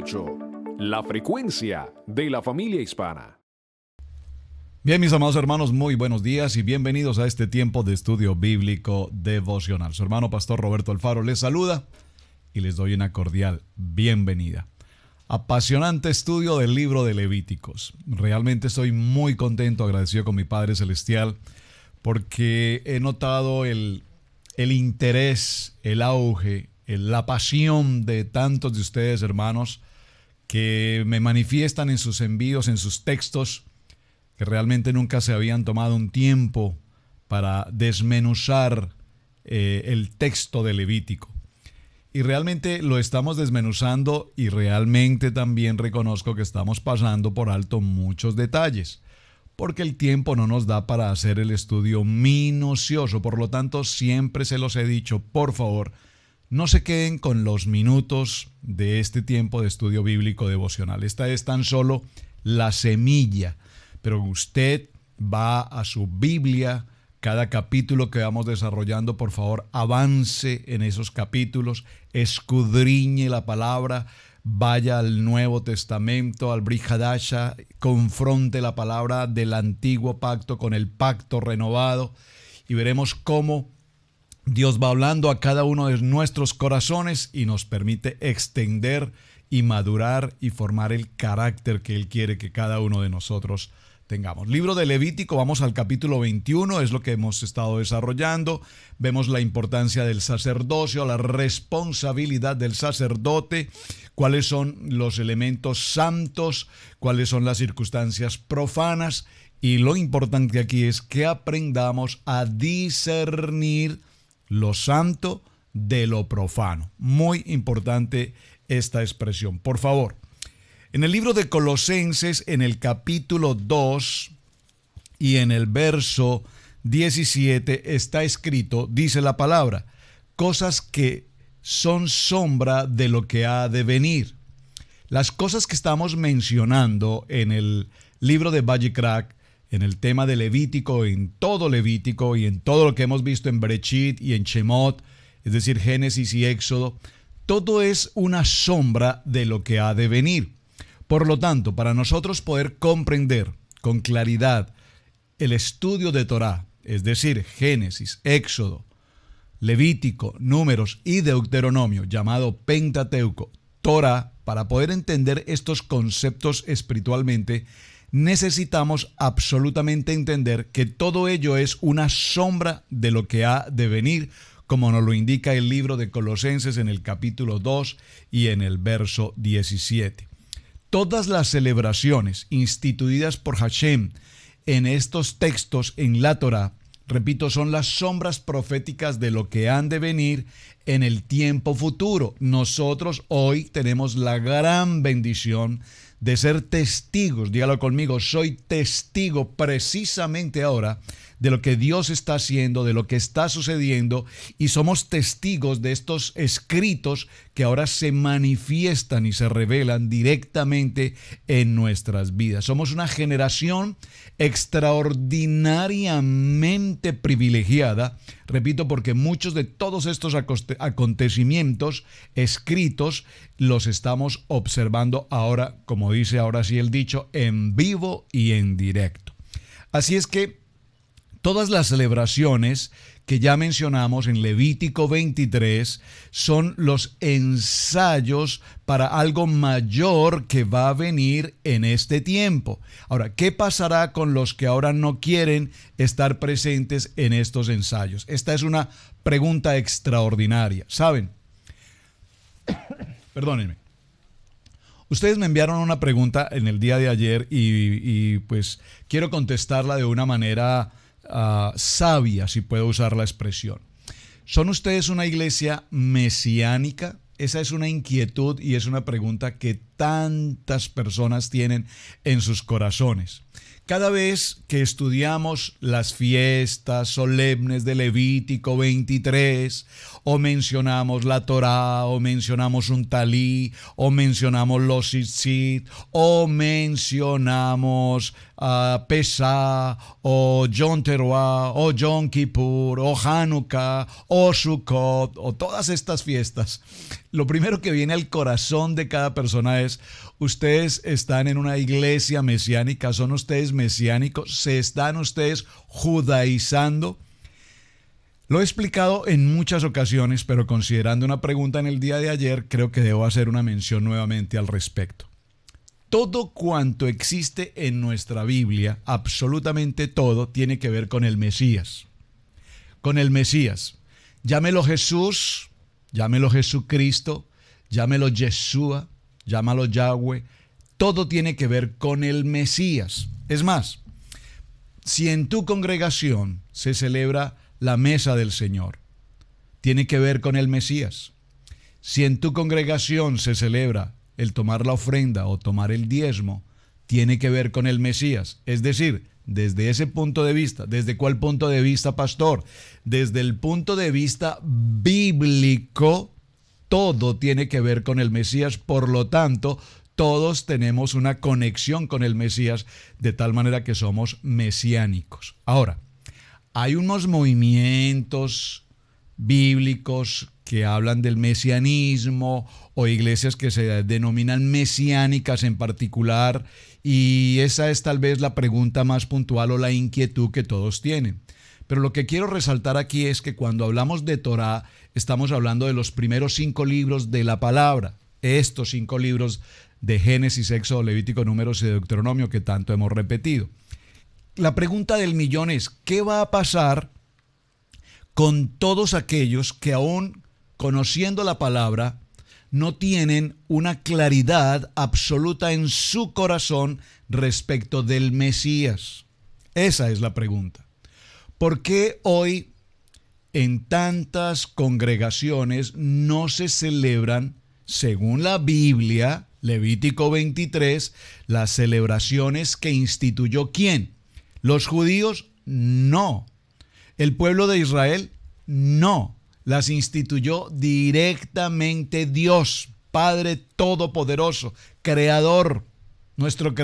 88, la frecuencia de la familia hispana. Bien, mis amados hermanos, muy buenos días y bienvenidos a este tiempo de estudio bíblico devocional. Su hermano pastor Roberto Alfaro les saluda y les doy una cordial bienvenida. Apasionante estudio del libro de Levíticos. Realmente estoy muy contento, agradecido con mi Padre Celestial, porque he notado el interés, el auge, la pasión de tantos de ustedes, hermanos, que me manifiestan en sus envíos, en sus textos, que realmente nunca se habían tomado un tiempo para desmenuzar el texto de Levítico. Y realmente lo estamos desmenuzando y realmente también reconozco que estamos pasando por alto muchos detalles, porque el tiempo no nos da para hacer el estudio minucioso. Por lo tanto, siempre se los he dicho, por favor, no se queden con los minutos de este tiempo de estudio bíblico devocional. Esta es tan solo la semilla, pero usted va a su Biblia. Cada capítulo que vamos desarrollando, por favor, avance en esos capítulos, escudriñe la palabra, vaya al Nuevo Testamento, al Brit Hadasha, confronte la palabra del antiguo pacto con el pacto renovado y veremos cómo Dios va hablando a cada uno de nuestros corazones y nos permite extender y madurar y formar el carácter que Él quiere que cada uno de nosotros tengamos. Libro de Levítico, vamos al capítulo 21, es lo que hemos estado desarrollando. Vemos la importancia del sacerdocio, la responsabilidad del sacerdote, cuáles son los elementos santos, cuáles son las circunstancias profanas, y lo importante aquí es que aprendamos a discernir lo santo de lo profano. Muy importante esta expresión. Por favor, en el libro de Colosenses, en el capítulo 2 y en el verso 17 está escrito, dice la palabra, cosas que son sombra de lo que ha de venir. Las cosas que estamos mencionando en el libro de Vayikra, en el tema de Levítico, en todo Levítico y en todo lo que hemos visto en Bereshit y en Shemot, es decir, Génesis y Éxodo, todo es una sombra de lo que ha de venir. Por lo tanto, para nosotros poder comprender con claridad el estudio de Torá, es decir, Génesis, Éxodo, Levítico, Números y Deuteronomio, llamado Pentateuco, Torá, para poder entender estos conceptos espiritualmente, necesitamos absolutamente entender que todo ello es una sombra de lo que ha de venir, como nos lo indica el libro de Colosenses en el capítulo 2 y en el verso 17. Todas las celebraciones instituidas por Hashem en estos textos en la Torá, repito, son las sombras proféticas de lo que han de venir en el tiempo futuro. Nosotros hoy tenemos la gran bendición de ser testigos, dígalo conmigo, soy testigo precisamente ahora de lo que Dios está haciendo, de lo que está sucediendo, y somos testigos de estos escritos que ahora se manifiestan y se revelan directamente en nuestras vidas. Somos una generación extraordinariamente privilegiada, repito, porque muchos de todos estos acontecimientos escritos los estamos observando ahora, como dice ahora sí el dicho, en vivo y en directo. Así es que todas las celebraciones que ya mencionamos en Levítico 23 son los ensayos para algo mayor que va a venir en este tiempo. Ahora, ¿qué pasará con los que ahora no quieren estar presentes en estos ensayos? Esta es una pregunta extraordinaria. ¿Saben? Perdónenme. Ustedes me enviaron una pregunta en el día de ayer y pues quiero contestarla de una manera sabia, si puedo usar la expresión. ¿Son ustedes una iglesia mesiánica? Esa es una inquietud y es una pregunta que tantas personas tienen en sus corazones. Cada vez que estudiamos las fiestas solemnes de Levítico 23, o mencionamos la Torá, o mencionamos un talí, o mencionamos los tzitzit, o mencionamos Pesá, o Yom Teruah, o Yom Kippur, o Hanukkah, o Sukkot, o todas estas fiestas, lo primero que viene al corazón de cada persona es: Mesías, ustedes están en una iglesia mesiánica, son ustedes mesiánicos, se están ustedes judaizando. Lo he explicado en muchas ocasiones, pero considerando una pregunta en el día de ayer, creo que debo hacer una mención nuevamente al respecto. Todo cuanto existe en nuestra Biblia, absolutamente todo, tiene que ver con el Mesías. Con el Mesías. Llámelo Jesús, llámelo Jesucristo, llámelo Yeshua, llámalo Yahweh. Todo tiene que ver con el Mesías. Es más, si en tu congregación se celebra la mesa del Señor, tiene que ver con el Mesías. Si en tu congregación se celebra el tomar la ofrenda o tomar el diezmo, tiene que ver con el Mesías. Es decir, desde ese punto de vista. ¿Desde cuál punto de vista, pastor? Desde el punto de vista bíblico, todo tiene que ver con el Mesías. Por lo tanto, todos tenemos una conexión con el Mesías, de tal manera que somos mesiánicos. Ahora, hay unos movimientos bíblicos que hablan del mesianismo o iglesias que se denominan mesiánicas en particular, y esa es tal vez la pregunta más puntual o la inquietud que todos tienen. Pero lo que quiero resaltar aquí es que cuando hablamos de Torá, estamos hablando de los primeros 5 libros de la palabra, estos 5 libros de Génesis, Éxodo, Levítico, Números y Deuteronomio que tanto hemos repetido. La pregunta del millón es, ¿qué va a pasar con todos aquellos que aún conociendo la palabra no tienen una claridad absoluta en su corazón respecto del Mesías? Esa es la pregunta. ¿Por qué hoy en tantas congregaciones no se celebran, según la Biblia, Levítico 23, las celebraciones que instituyó ¿quién? ¿Los judíos? No. ¿El pueblo de Israel? No. Las instituyó directamente Dios, Padre Todopoderoso, Creador, nuestro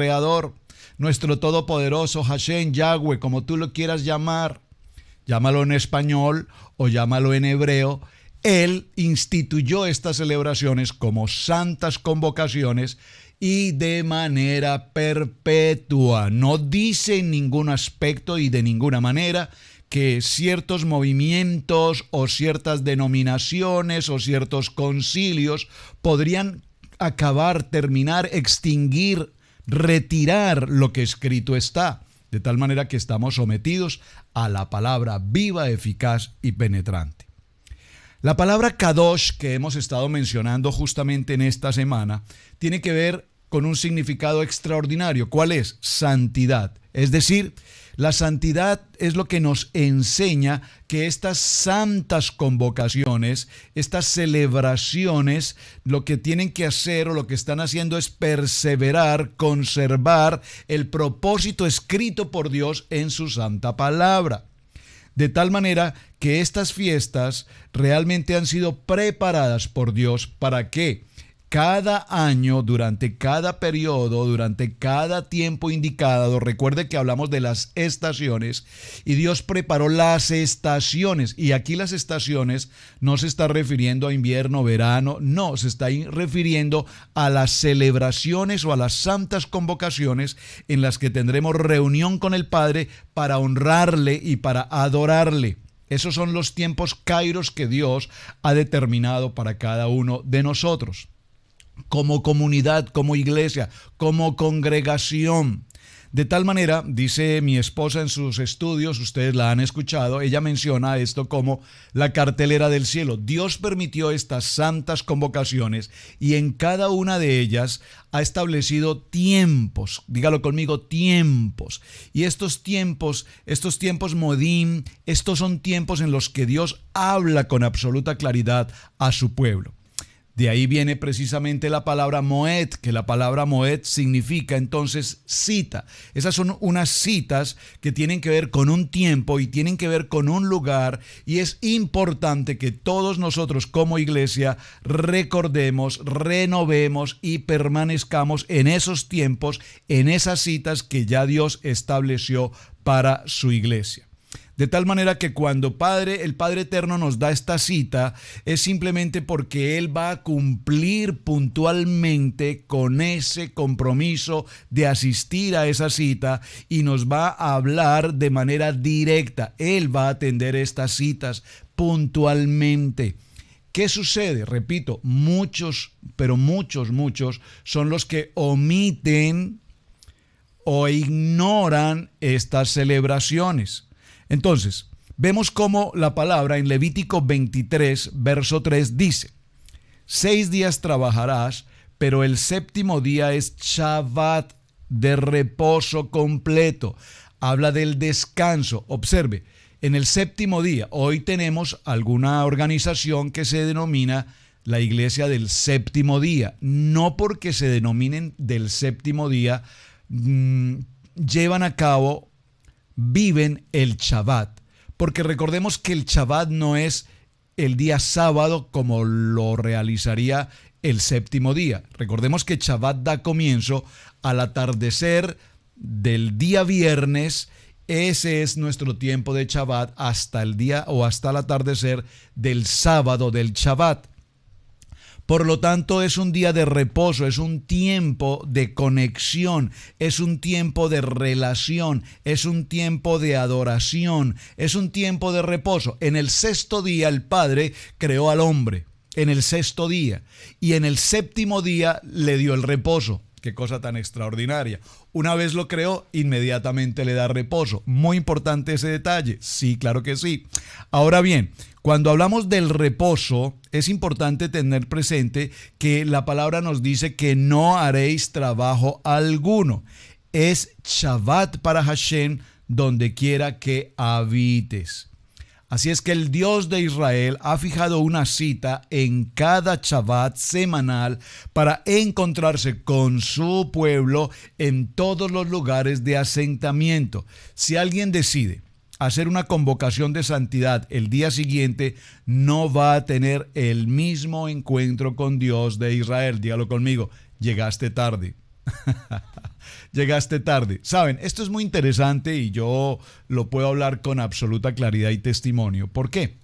Todopoderoso, Hashem, Yahweh, como tú lo quieras llamar. Llámalo en español o llámalo en hebreo. Él instituyó estas celebraciones como santas convocaciones y de manera perpetua. No dice en ningún aspecto y de ninguna manera que ciertos movimientos o ciertas denominaciones o ciertos concilios podrían acabar, terminar, extinguir, retirar lo que escrito está. De tal manera que estamos sometidos a la palabra viva, eficaz y penetrante. La palabra Kadosh que hemos estado mencionando justamente en esta semana tiene que ver con un significado extraordinario. ¿Cuál es? Santidad. Es decir, la santidad es lo que nos enseña que estas santas convocaciones, estas celebraciones, lo que tienen que hacer o lo que están haciendo es perseverar, conservar el propósito escrito por Dios en su santa palabra. De tal manera que estas fiestas realmente han sido preparadas por Dios para que cada año, durante cada periodo, durante cada tiempo indicado, recuerde que hablamos de las estaciones y Dios preparó las estaciones, y aquí las estaciones no se está refiriendo a invierno, verano, no, se está refiriendo a las celebraciones o a las santas convocaciones en las que tendremos reunión con el Padre para honrarle y para adorarle. Esos son los tiempos kairos que Dios ha determinado para cada uno de nosotros. Como comunidad, como iglesia, como congregación. De tal manera, dice mi esposa en sus estudios, ustedes la han escuchado, ella menciona esto como la cartelera del cielo. Dios permitió estas santas convocaciones y en cada una de ellas ha establecido tiempos, dígalo conmigo, tiempos. Y estos tiempos modim, estos son tiempos en los que Dios habla con absoluta claridad a su pueblo. De ahí viene precisamente la palabra Moed, que la palabra Moed significa entonces cita. Esas son unas citas que tienen que ver con un tiempo y tienen que ver con un lugar, y es importante que todos nosotros como iglesia recordemos, renovemos y permanezcamos en esos tiempos, en esas citas que ya Dios estableció para su iglesia. De tal manera que cuando el Padre Eterno nos da esta cita, es simplemente porque Él va a cumplir puntualmente con ese compromiso de asistir a esa cita y nos va a hablar de manera directa. Él va a atender estas citas puntualmente. ¿Qué sucede? Repito, muchos, pero muchos son los que omiten o ignoran estas celebraciones. Entonces, vemos cómo la palabra en Levítico 23, verso 3 dice: 6 días trabajarás, pero el séptimo día es Shabbat, de reposo completo. Habla del descanso. Observe, en el séptimo día, hoy tenemos alguna organización que se denomina la Iglesia del Séptimo Día. No porque se denominen del séptimo día, llevan a cabo, viven el Shabbat, porque recordemos que el Shabbat no es el día sábado como lo realizaría el séptimo día. Recordemos que Shabbat da comienzo al atardecer del día viernes. Ese es nuestro tiempo de Shabbat hasta el día o hasta el atardecer del sábado del Shabbat. Por lo tanto, es un día de reposo, es un tiempo de conexión, es un tiempo de relación, es un tiempo de adoración, es un tiempo de reposo. En el sexto día el Padre creó al hombre, en el sexto día, y en el séptimo día le dio el reposo. Qué cosa tan extraordinaria. Una vez lo creó, inmediatamente le da reposo. Muy importante ese detalle. Sí, claro que sí. Ahora bien, cuando hablamos del reposo, es importante tener presente que la palabra nos dice que no haréis trabajo alguno. Es Shabbat para Hashem donde quiera que habites. Así es que el Dios de Israel ha fijado una cita en cada Shabbat semanal para encontrarse con su pueblo en todos los lugares de asentamiento. Si alguien decide hacer una convocación de santidad el día siguiente, no va a tener el mismo encuentro con Dios de Israel. Dígalo conmigo, llegaste tarde. Llegaste tarde. Saben, esto es muy interesante y yo lo puedo hablar con absoluta claridad y testimonio. ¿Por qué?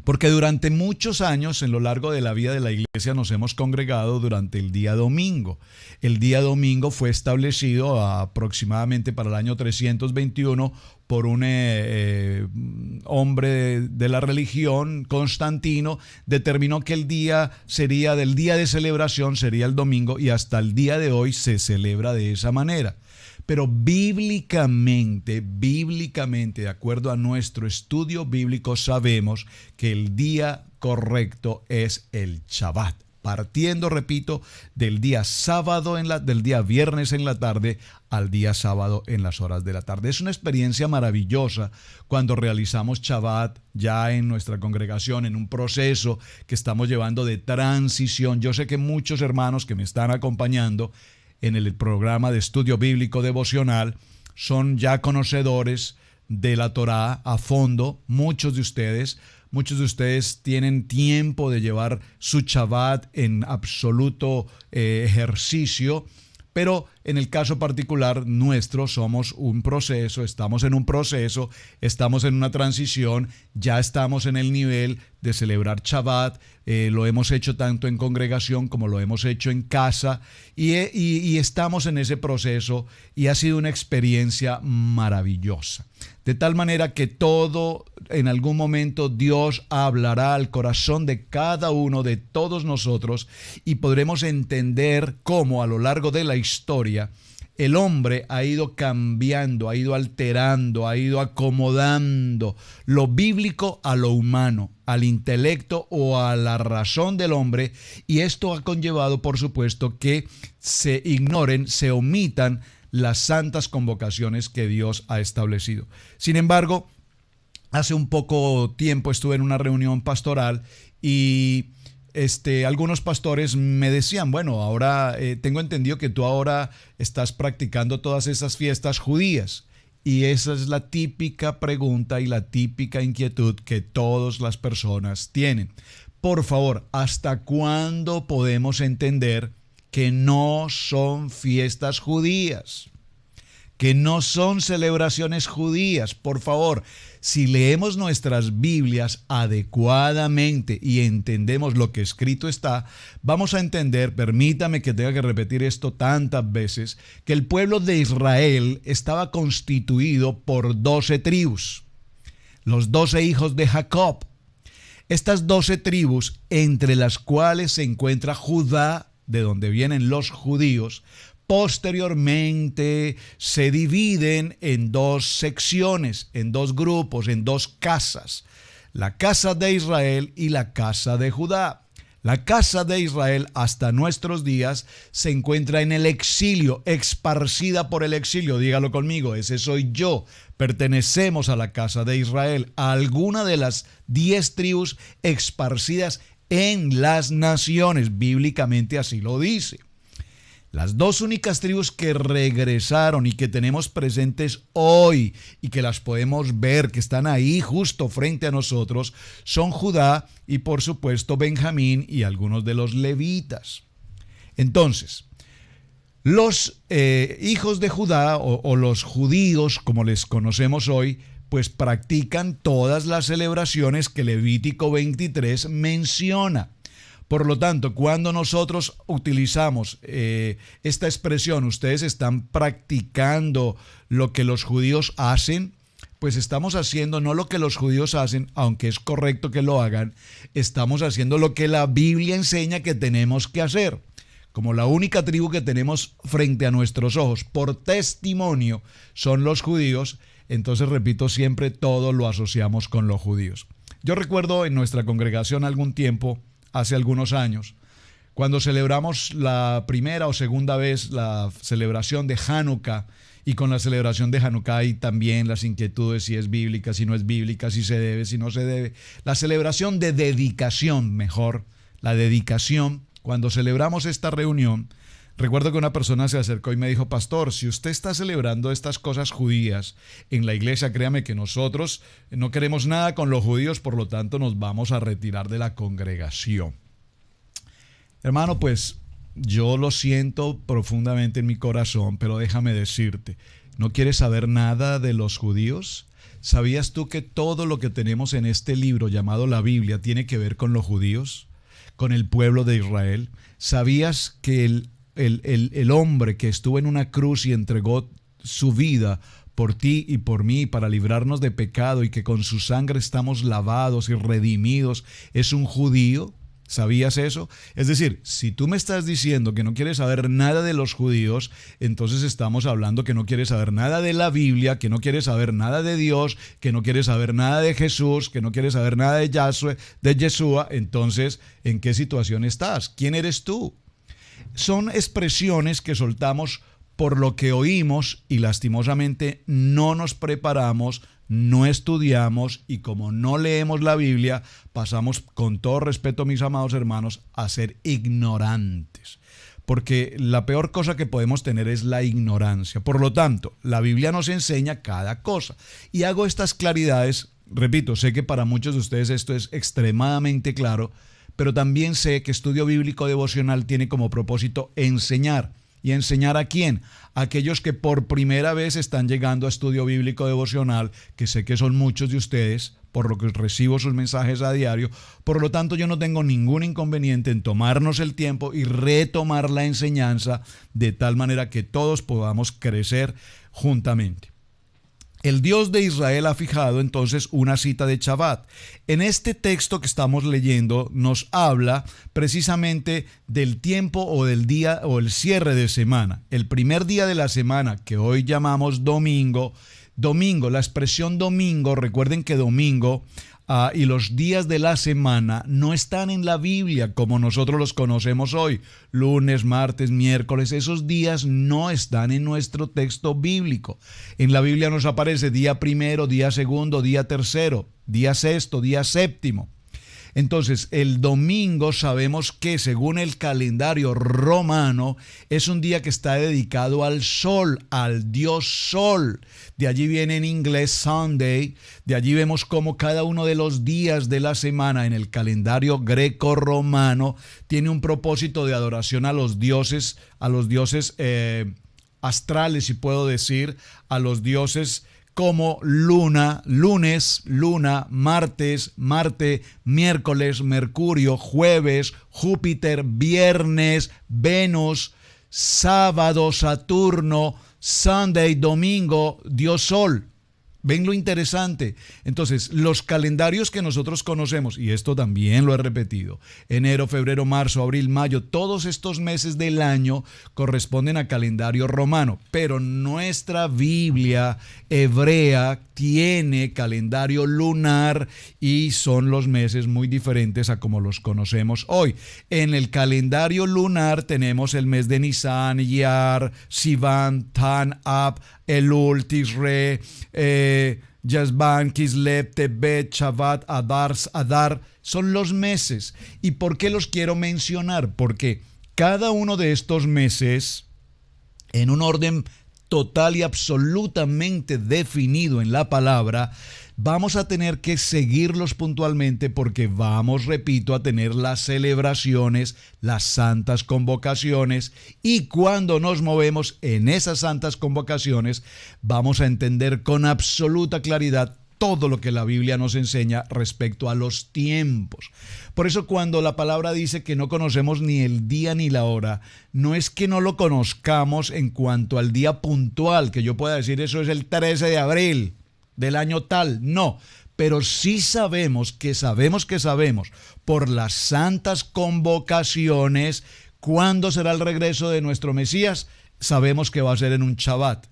Porque durante muchos años, en lo largo de la vida de la iglesia, nos hemos congregado durante el día domingo. El día domingo fue establecido aproximadamente para el año 321 por un hombre de la religión, Constantino. Determinó que el día sería del día de celebración, sería el domingo, y hasta el día de hoy se celebra de esa manera. Pero bíblicamente, de acuerdo a nuestro estudio bíblico, sabemos que el día correcto es el Shabbat. Partiendo, repito, del día sábado, del día viernes en la tarde al día sábado en las horas de la tarde. Es una experiencia maravillosa cuando realizamos Shabbat ya en nuestra congregación, en un proceso que estamos llevando de transición. Yo sé que muchos hermanos que me están acompañando en el programa de estudio bíblico devocional son ya conocedores de la Torá a fondo. Muchos de ustedes tienen tiempo de llevar su Shabbat en absoluto ejercicio, pero en el caso particular nuestro estamos en un proceso, estamos en una transición, ya estamos en el nivel de celebrar Shabbat. Lo hemos hecho tanto en congregación como lo hemos hecho en casa y estamos en ese proceso y ha sido una experiencia maravillosa. De tal manera que en algún momento Dios hablará al corazón de cada uno de todos nosotros y podremos entender cómo a lo largo de la historia el hombre ha ido cambiando, ha ido alterando, ha ido acomodando lo bíblico a lo humano, al intelecto o a la razón del hombre, y esto ha conllevado, por supuesto, que se ignoren, se omitan las santas convocaciones que Dios ha establecido. Sin embargo, hace un poco tiempo estuve en una reunión pastoral y algunos pastores me decían, bueno, ahora tengo entendido que tú ahora estás practicando todas esas fiestas judías. Y esa es la típica pregunta y la típica inquietud que todas las personas tienen. Por favor, ¿hasta cuándo podemos entender que no son fiestas judías? que no son celebraciones judías. Por favor, si leemos nuestras Biblias adecuadamente y entendemos lo que escrito está, vamos a entender, permítame que tenga que repetir esto tantas veces, que el pueblo de Israel estaba constituido por 12 tribus, los 12 hijos de Jacob. Estas 12 tribus, entre las cuales se encuentra Judá, de donde vienen los judíos, posteriormente se dividen en dos secciones, en dos grupos, en dos casas. La casa de Israel y la casa de Judá. La casa de Israel hasta nuestros días se encuentra en el exilio, esparcida por el exilio. Dígalo conmigo, ese soy yo. Pertenecemos a la casa de Israel, a alguna de las 10 tribus esparcidas en las naciones. Bíblicamente así lo dice. Las dos únicas tribus que regresaron y que tenemos presentes hoy y que las podemos ver, que están ahí justo frente a nosotros, son Judá y por supuesto Benjamín y algunos de los levitas. Entonces, los hijos de Judá o los judíos, como les conocemos hoy, pues practican todas las celebraciones que Levítico 23 menciona. Por lo tanto, cuando nosotros utilizamos esta expresión, ustedes están practicando lo que los judíos hacen, pues estamos haciendo no lo que los judíos hacen, aunque es correcto que lo hagan, estamos haciendo lo que la Biblia enseña que tenemos que hacer. Como la única tribu que tenemos frente a nuestros ojos por testimonio son los judíos, entonces repito, siempre todo lo asociamos con los judíos. Yo recuerdo en nuestra congregación algún tiempo, hace algunos años, cuando celebramos la primera o segunda vez la celebración de Hanukkah, y con la celebración de Hanukkah hay también las inquietudes si es bíblica, si no es bíblica, si se debe, si no se debe. La celebración de dedicación, mejor, la dedicación, cuando celebramos esta reunión, recuerdo que una persona se acercó y me dijo: pastor, si usted está celebrando estas cosas judías en la iglesia, créame que nosotros no queremos nada con los judíos, por lo tanto nos vamos a retirar de la congregación. Hermano, pues yo lo siento profundamente en mi corazón, pero déjame decirte, ¿no quieres saber nada de los judíos? ¿Sabías tú que todo lo que tenemos en este libro llamado la Biblia tiene que ver con los judíos, con el pueblo de Israel? ¿Sabías que el hombre que estuvo en una cruz y entregó su vida por ti y por mí para librarnos de pecado y que con su sangre estamos lavados y redimidos es un judío? ¿Sabías eso? Es decir, si tú me estás diciendo que no quieres saber nada de los judíos, entonces estamos hablando que no quieres saber nada de la Biblia, que no quieres saber nada de Dios, que no quieres saber nada de Jesús, que no quieres saber nada de Yeshua. Entonces, ¿en qué situación estás? ¿Quién eres tú? Son expresiones que soltamos por lo que oímos y lastimosamente no nos preparamos, no estudiamos y como no leemos la Biblia, pasamos, con todo respeto, mis amados hermanos, a ser ignorantes. Porque la peor cosa que podemos tener es la ignorancia. Por lo tanto, la Biblia nos enseña cada cosa. Y hago estas claridades, repito, sé que para muchos de ustedes esto es extremadamente claro, pero también sé que Estudio Bíblico Devocional tiene como propósito enseñar. ¿Y enseñar a quién? A aquellos que por primera vez están llegando a Estudio Bíblico Devocional, que sé que son muchos de ustedes, por lo que recibo sus mensajes a diario. Por lo tanto, yo no tengo ningún inconveniente en tomarnos el tiempo y retomar la enseñanza de tal manera que todos podamos crecer juntamente. El Dios de Israel ha fijado entonces una cita de Shabbat. En este texto que estamos leyendo nos habla precisamente del tiempo o del día o el cierre de semana. El primer día de la semana, que hoy llamamos domingo. Domingo, la expresión domingo, recuerden que domingo y los días de la semana no están en la Biblia como nosotros los conocemos hoy. Lunes, martes, miércoles, esos días no están en nuestro texto bíblico. En la Biblia nos aparece día primero, día segundo, día tercero, día sexto, día séptimo. Entonces, el domingo sabemos que según el calendario romano es un día que está dedicado al sol, al dios sol. De allí viene en inglés Sunday. De allí vemos cómo cada uno de los días de la semana en el calendario greco-romano tiene un propósito de adoración a los dioses astrales, si puedo decir, a los dioses como luna, lunes, luna, martes, Marte, miércoles, Mercurio, jueves, Júpiter, viernes, Venus, sábado, Saturno, Sunday, domingo, Dios Sol. ¿Ven lo interesante? Entonces, los calendarios que nosotros conocemos, y esto también lo he repetido, enero, febrero, marzo, abril, mayo, todos estos meses del año corresponden a calendario romano, pero nuestra Biblia hebrea tiene calendario lunar y son los meses muy diferentes a como los conocemos hoy. En el calendario lunar tenemos el mes de Nisan, Iyar, Sivan, Tan, Ab, Elul, Tishrei, Yazban, Kislev, Tebet, Shavat, Adar, son los meses. ¿Y por qué los quiero mencionar? Porque cada uno de estos meses, en un orden total y absolutamente definido en la palabra, vamos a tener que seguirlos puntualmente porque vamos, repito, a tener las celebraciones, las santas convocaciones, y cuando nos movemos en esas santas convocaciones vamos a entender con absoluta claridad todo lo que la Biblia nos enseña respecto a los tiempos. Por eso cuando la palabra dice que no conocemos ni el día ni la hora, no es que no lo conozcamos en cuanto al día puntual, que yo pueda decir eso es el 13 de abril del año tal, no. Pero sí sabemos por las santas convocaciones cuándo será el regreso de nuestro Mesías. Sabemos que va a ser en un Shabbat.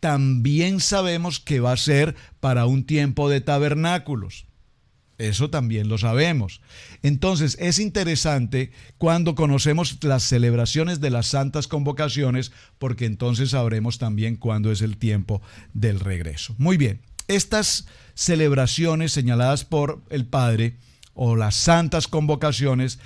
También sabemos que va a ser para un tiempo de tabernáculos. Eso también lo sabemos. Entonces es interesante cuando conocemos las celebraciones de las santas convocaciones, porque entonces sabremos también cuándo es el tiempo del regreso. Muy bien, estas celebraciones señaladas por el Padre o las santas convocaciones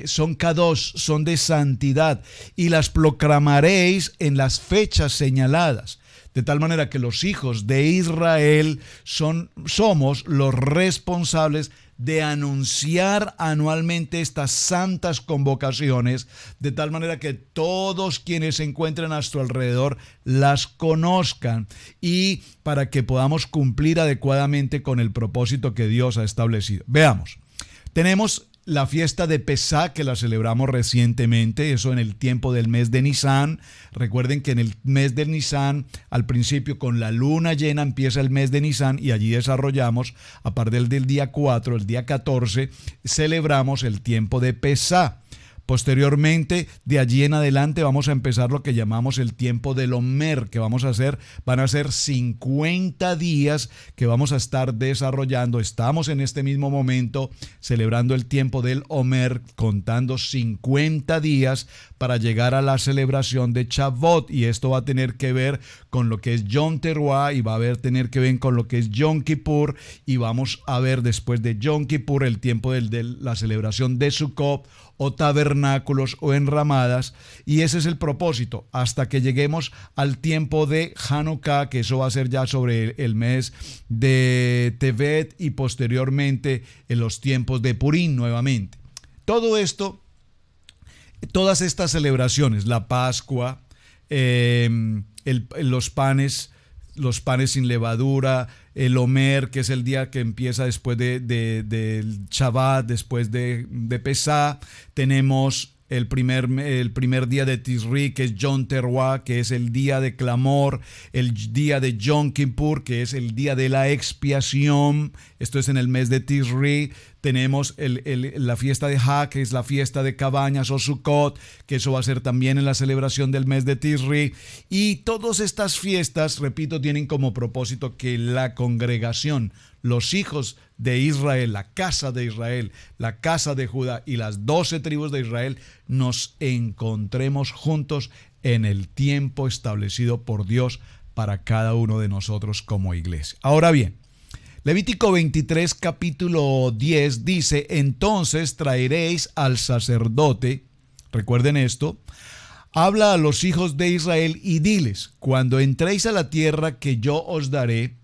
son kadosh, son de santidad, y las proclamaréis en las fechas señaladas. De tal manera que los hijos de Israel somos los responsables de anunciar anualmente estas santas convocaciones, de tal manera que todos quienes se encuentren a nuestro alrededor las conozcan, y para que podamos cumplir adecuadamente con el propósito que Dios ha establecido. Veamos, tenemos la fiesta de Pesá, que la celebramos recientemente, eso en el tiempo del mes de Nisan. Recuerden que en el mes de Nisan, al principio con la luna llena empieza el mes de Nisan, y allí desarrollamos, a partir del día 4, el día 14, celebramos el tiempo de Pesá. Posteriormente, de allí en adelante, vamos a empezar lo que llamamos el tiempo del Omer, que van a ser 50 días que vamos a estar desarrollando. Estamos en este mismo momento celebrando el tiempo del Omer, contando 50 días para llegar a la celebración de Shavuot, y esto va a tener que ver con lo que es Yom Teruah, y va a tener que ver con lo que es Yom Kippur, y vamos a ver después de Yom Kippur el tiempo de la celebración de Sukkot, o tabernáculos o enramadas, y ese es el propósito, hasta que lleguemos al tiempo de Hanukkah, que eso va a ser ya sobre el mes de Tevet, y posteriormente en los tiempos de Purim nuevamente. Todo esto, todas estas celebraciones, la Pascua, los panes sin levadura, el Omer, que es el día que empieza después del Shabbat, después de Pesá. Tenemos el primer día de Tishrei, que es Yom Teruah, que es el día de clamor, el día de Yom Kippur, que es el día de la expiación. Esto es en el mes de Tishrei. Tenemos la fiesta de Ha, que es la fiesta de cabañas, o Sukkot, que eso va a ser también en la celebración del mes de Tishrei. Y todas estas fiestas, repito, tienen como propósito que la congregación, los hijos de Israel, la casa de Israel, la casa de Judá y las 12 tribus de Israel nos encontremos juntos en el tiempo establecido por Dios para cada uno de nosotros como iglesia. Ahora bien, Levítico 23, capítulo 10 dice: entonces traeréis al sacerdote, recuerden esto, habla a los hijos de Israel y diles: cuando entréis a la tierra que yo os daré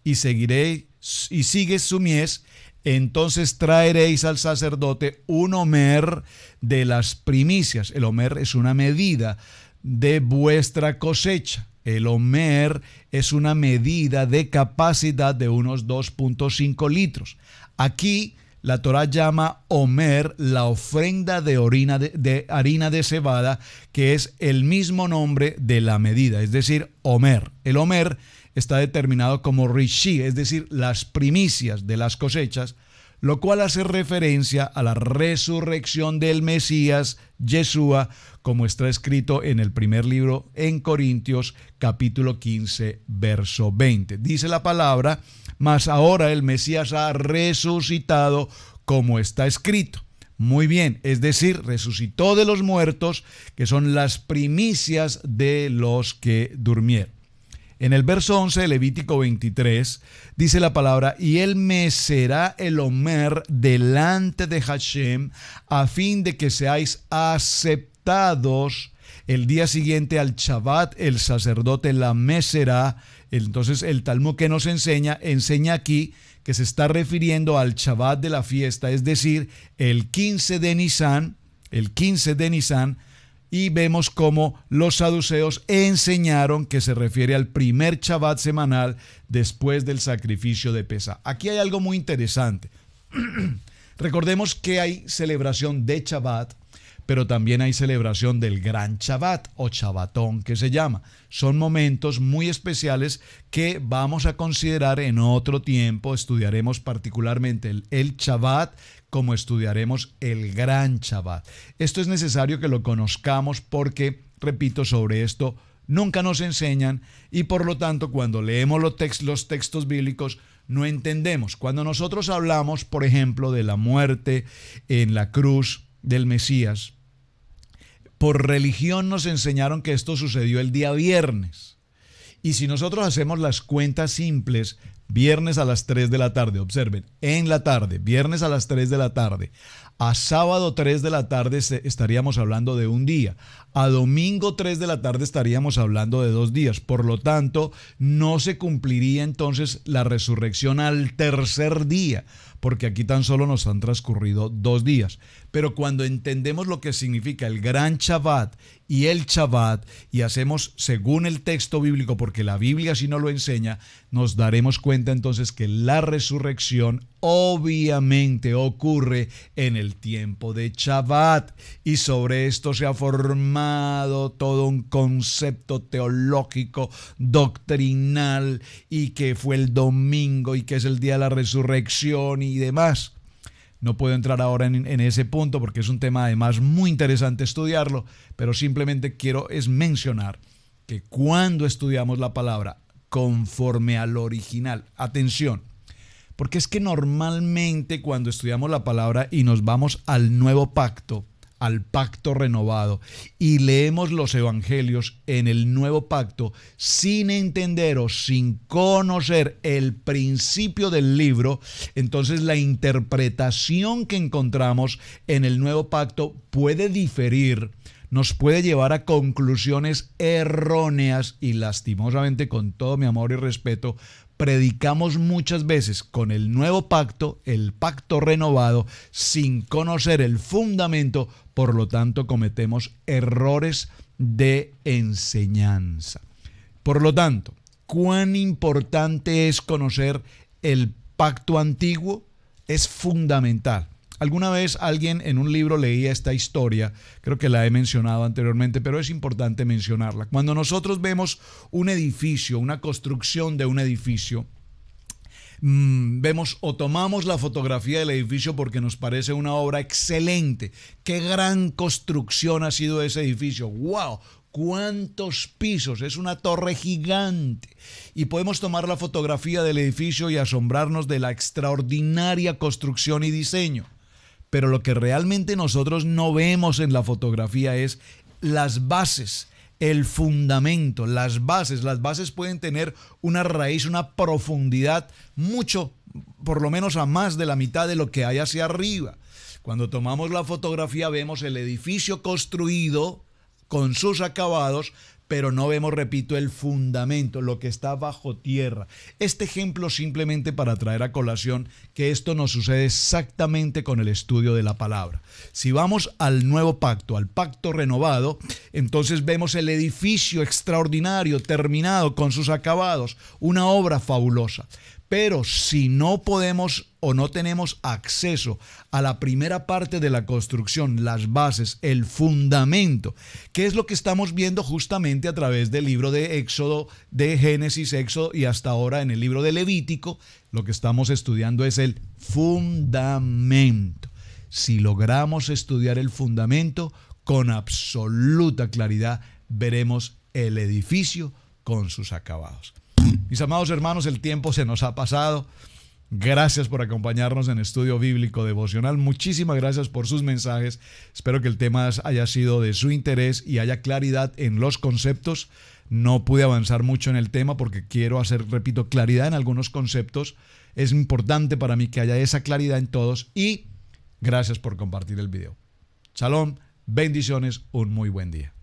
y sigues su mies, entonces traeréis al sacerdote un omer de las primicias. El omer es una medida de vuestra cosecha. El omer es una medida de capacidad de unos 2.5 litros. Aquí la Torá llama omer la ofrenda de harina de cebada, que es el mismo nombre de la medida, es decir, omer. El omer está determinado como rishi, es decir, las primicias de las cosechas, lo cual hace referencia a la resurrección del Mesías, Yeshua, como está escrito en el primer libro en Corintios, capítulo 15, verso 20. Dice la palabra: mas ahora el Mesías ha resucitado, como está escrito. Muy bien, es decir, resucitó de los muertos, que son las primicias de los que durmieron. En el verso 11 de Levítico 23 dice la palabra: y él mecerá el omer delante de Hashem, a fin de que seáis aceptados. El día siguiente al Shabbat el sacerdote la mecerá. Entonces el Talmud que nos enseña aquí que se está refiriendo al Shabbat de la fiesta, es decir, el 15 de Nisan, y vemos cómo los saduceos enseñaron que se refiere al primer Shabbat semanal después del sacrificio de Pesá. Aquí hay algo muy interesante. Recordemos que hay celebración de Shabbat, pero también hay celebración del Gran Shabbat o Shabbatón, que se llama. Son momentos muy especiales que vamos a considerar en otro tiempo. Estudiaremos particularmente el Shabbat, como estudiaremos el Gran Shabbat. Esto es necesario que lo conozcamos porque, repito, sobre esto nunca nos enseñan y por lo tanto cuando leemos los textos bíblicos no entendemos. Cuando nosotros hablamos, por ejemplo, de la muerte en la cruz del Mesías, por religión nos enseñaron que esto sucedió el día viernes. Y si nosotros hacemos las cuentas simples, viernes a las 3 de la tarde, observen, en la tarde, viernes a las 3 de la tarde, a sábado 3 de la tarde estaríamos hablando de un día, a domingo 3 de la tarde estaríamos hablando de 2 días, por lo tanto no se cumpliría entonces la resurrección al tercer día, porque aquí tan solo nos han transcurrido 2 días. Pero cuando entendemos lo que significa el Gran Shabbat y el Shabbat y hacemos según el texto bíblico, porque la Biblia así nos lo enseña, nos daremos cuenta entonces que la resurrección obviamente ocurre en el tiempo de Shabbat y sobre esto se ha formado todo un concepto teológico, doctrinal y que fue el domingo y que es el día de la resurrección y demás. No puedo entrar ahora en ese punto porque es un tema además muy interesante estudiarlo, pero simplemente quiero mencionar que cuando estudiamos la palabra conforme al original, atención, porque es que normalmente cuando estudiamos la palabra y nos vamos al nuevo pacto, al pacto renovado y leemos los evangelios en el nuevo pacto sin entender o sin conocer el principio del libro, entonces la interpretación que encontramos en el nuevo pacto puede diferir, nos puede llevar a conclusiones erróneas y lastimosamente, con todo mi amor y respeto, predicamos muchas veces con el nuevo pacto, el pacto renovado, sin conocer el fundamento, por lo tanto cometemos errores de enseñanza. Por lo tanto, ¿cuán importante es conocer el pacto antiguo? Es fundamental. Alguna vez alguien en un libro leía esta historia, creo que la he mencionado anteriormente, pero es importante mencionarla. Cuando nosotros vemos un edificio, una construcción de un edificio, vemos o tomamos la fotografía del edificio porque nos parece una obra excelente. ¡Qué gran construcción ha sido ese edificio! ¡Wow! ¿Cuántos pisos? Es una torre gigante. Y podemos tomar la fotografía del edificio y asombrarnos de la extraordinaria construcción y diseño. Pero lo que realmente nosotros no vemos en la fotografía es las bases, el fundamento, las bases. Las bases pueden tener una raíz, una profundidad mucho, por lo menos a más de la mitad de lo que hay hacia arriba. Cuando tomamos la fotografía vemos el edificio construido con sus acabados, pero no vemos, repito, el fundamento, lo que está bajo tierra. Este ejemplo simplemente para traer a colación que esto nos sucede exactamente con el estudio de la palabra. Si vamos al nuevo pacto, al pacto renovado, entonces vemos el edificio extraordinario, terminado con sus acabados, una obra fabulosa. Pero si no podemos o no tenemos acceso a la primera parte de la construcción, las bases, el fundamento, que es lo que estamos viendo justamente a través del libro de Éxodo, de Génesis, Éxodo y hasta ahora en el libro de Levítico, lo que estamos estudiando es el fundamento. Si logramos estudiar el fundamento, con absoluta claridad veremos el edificio con sus acabados. Mis amados hermanos, el tiempo se nos ha pasado. Gracias por acompañarnos en Estudio Bíblico Devocional. Muchísimas gracias por sus mensajes. Espero que el tema haya sido de su interés y haya claridad en los conceptos. No pude avanzar mucho en el tema porque quiero hacer, repito, claridad en algunos conceptos. Es importante para mí que haya esa claridad en todos y gracias por compartir el video. Shalom, bendiciones, un muy buen día.